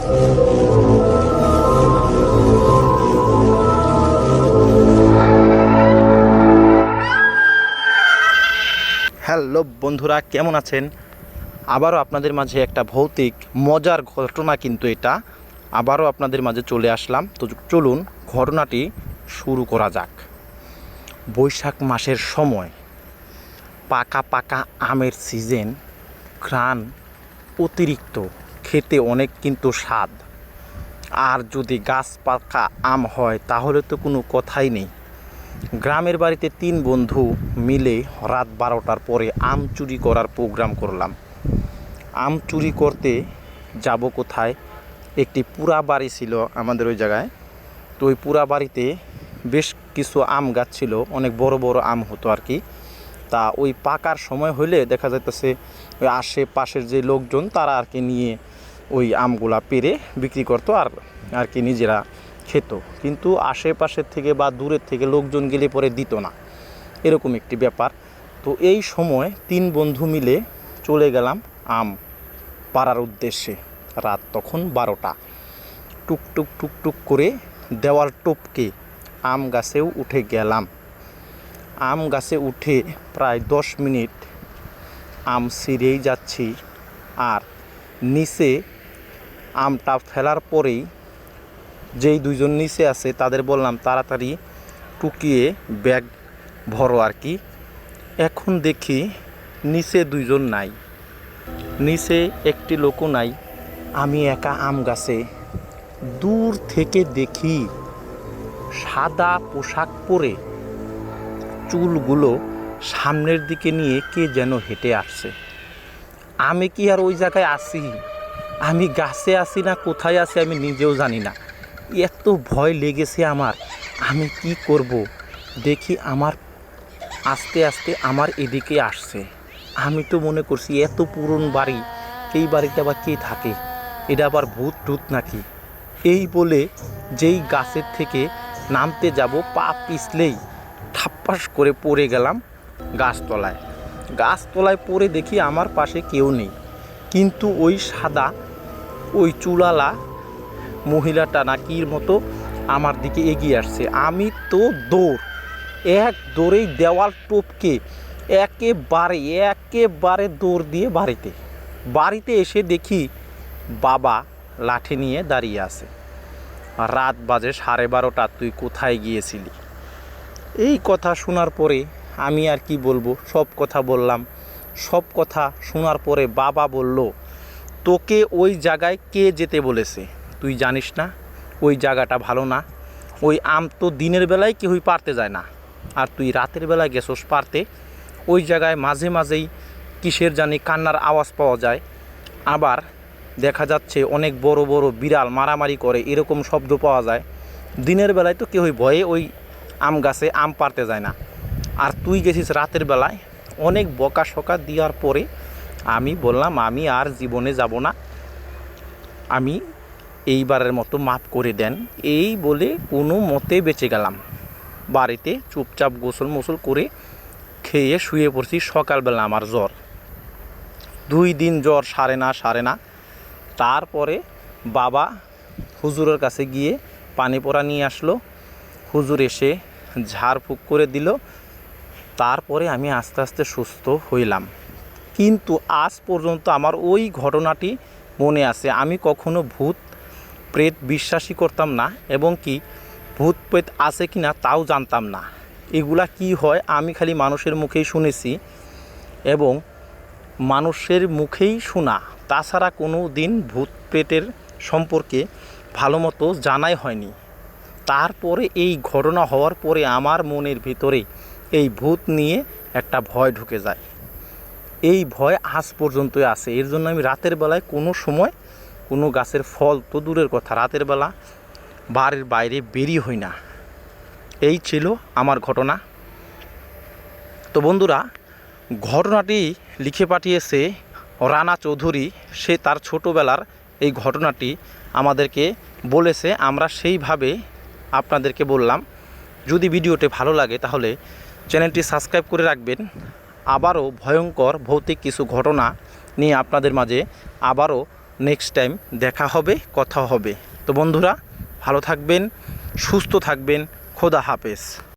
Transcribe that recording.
Hello বন্ধুরা, কেমন আছেন? আবারও আপনাদের মাঝে একটা ভৌতিক মজার ঘটনা, কিন্তু এটা আবারও আপনাদের মাঝে চলে আসলাম। তো চলুন ঘটনাটি শুরু করা যাক। বৈশাখ মাসের সময়, পাকা পাকা আমের সিজন, ঘ্রাণ অতিরিক্ত, খেতে অনেক কিন্তু স্বাদ। আর যদি গাছ পাকা আম হয় তাহলে তো কোনো কথাই নেই। গ্রামের বাড়িতে 3 বন্ধু মিলে রাত 12টার পরে আম চুরি করার প্রোগ্রাম করলাম। আম চুরি করতে যাব কোথায়? একটি পুরা বাড়ি ছিল আমাদের ওই জায়গায়। তো ওই পুরা বাড়িতে বেশ কিছু আম গাছ ছিল, অনেক বড় বড় আম হতো আর কি। তা ওই পাকার সময় হলে দেখা যাইতেছে ওই আশেপাশের যে লোকজন তারা আর কি নিয়ে ওই আমগুলা পেড়ে বিক্রি করতো আর কি নিজেরা খেত। কিন্তু আশেপাশের থেকে বা দূরের থেকে লোকজন গেলে পরে দিত না, এরকম একটি ব্যাপার। তো এই সময় 3 বন্ধু মিলে চলে গেলাম আম পাড়ার উদ্দেশ্যে। রাত তখন 12টা। টুকটুক টুকটুক করে দেওয়াল টপকে আম গাছেও উঠে গেলাম। আম গাছে উঠে প্রায় 10 মিনিট আম ছিঁড়েই যাচ্ছি। আর নিচে আমটা ফেলার পরেই যেই 2 জন নিচে আছে তাদের বললাম তাড়াতাড়ি টুকিয়ে ব্যাগ ভরো আর কি। এখন দেখি নিচে 2 জন নাই, নিচে একটি লোকও নাই। আমি একা আম গাছে। দূর থেকে দেখি সাদা পোশাক পরে, চুলগুলো সামনের দিকে নিয়ে কে যেন হেঁটে আসছে। আমি কি আর ওই জায়গায় আছি? আমি গাছে আছি না কোথায় আছি আমি নিজেও জানি না। এত ভয় লেগেছে আমার, আমি কি করব। দেখি আমার আস্তে আস্তে আমার এদিকে আসছে। আমি তো মনে করছি এত পুরনো বাড়ি, এই বাড়িতে আবার কে থাকে, এটা আবার ভূত টুত নাকি। এই বলে যেই গাছের থেকে নামতে যাব, পা পিছলেই ঠাপ্পাস করে পড়ে গেলাম গাছতলায়। গাছতলায় পড়ে দেখি আমার পাশে কেউ নেই, কিন্তু ওই সাদা ওই চুলালা মহিলাটা নাকির মতো আমার দিকে এগিয়ে আসছে। আমি তো এক দৌড়েই দেওয়াল টপকে একেবারে দৌড় দিয়ে বাড়িতে এসে দেখি বাবা লাঠি নিয়ে দাঁড়িয়ে আছে। রাত বাজে 12:30। তুই কোথায় গিয়েছিলি? এই কথা শোনার পরে আমি আর কি বলবো, সব কথা বললাম। সব কথা শোনার পরে বাবা বলল, তোকে ওই জায়গায় কে যেতে বলেছে? তুই জানিস না ওই জায়গাটা ভালো না? ওই আম তো দিনের বেলায় কেউই পারতে যায় না, আর তুই রাতের বেলায় গেছোস পারতে। ওই জায়গায় মাঝে মাঝেই কিসের জানি কান্নার আওয়াজ পাওয়া যায়, আবার দেখা যাচ্ছে অনেক বড় বড় বিড়াল মারামারি করে, এরকম শব্দ পাওয়া যায়। দিনের বেলায় তো কেউই ভয়ে ওই আম গাছে আম পারতে যায় না, আর তুই গেছিস রাতের বেলায়। অনেক বকাশকা দেওয়ার পরে আমি বললাম আমি আর জীবনে যাব না, আমি এইবারের মতো মাফ করে দেন। এই বলে কোনো মতে বেঁচে গেলাম। বাড়িতে চুপচাপ গোসল মোসল করে খেয়ে শুয়ে পড়ছি। সকালবেলা আমার জ্বর, 2 দিন জ্বর সারে না। তারপরে বাবা হুজুরের কাছে গিয়ে পানি পড়া নিয়ে আসলো। হুজুর এসে ঝাড়ফুঁক করে দিল। তারপরে আমি আস্তে আস্তে সুস্থ হইলাম। কিন্তু আজ পর্যন্ত আমার ওই ঘটনাটি মনে আছে। আমি কখনো ভূত প্রেত বিশ্বাসী করতাম না, এবং কি ভূত প্রেত আছে কি না তাও জানতাম না। এগুলা কি হয় আমি খালি মানুষের মুখেই শুনেছি, এবং মানুষের মুখেই শোনা, তাছাড়া কোনো দিন ভূত প্রেতের সম্পর্কে ভালো মতো জানাই হয়নি। তারপরে এই ঘটনা হওয়ার পরে আমার মনের ভিতরে এই ভূত নিয়ে একটা ভয় ঢুকে যায়। এই ভয় আজ পর্যন্তই আছে। এর জন্য আমি রাতের বেলায় কোনো সময় কোনো গাছের ফল তো দূরের কথা, রাতের বেলা বাড়ির বাইরে বেরিয়ে হই না। এই ছিল আমার ঘটনা। তো বন্ধুরা, ঘটনাটি লিখে পাঠিয়েছে রানা চৌধুরী। সে তার ছোটোবেলার এই ঘটনাটি আমাদেরকে বলেছে, আমরা সেইভাবে আপনাদেরকে বললাম। যদি ভিডিওটি ভালো লাগে তাহলে চ্যানেলটি সাবস্ক্রাইব করে রাখবেন। আবারও ভয়ঙ্কর ভৌতিক কিছু ঘটনা নিয়ে আপনাদের মাঝে আবারও নেক্সট টাইম দেখা হবে, কথা হবে। তো বন্ধুরা, ভালো থাকবেন, সুস্থ থাকবেন। খোদা হাফেজ।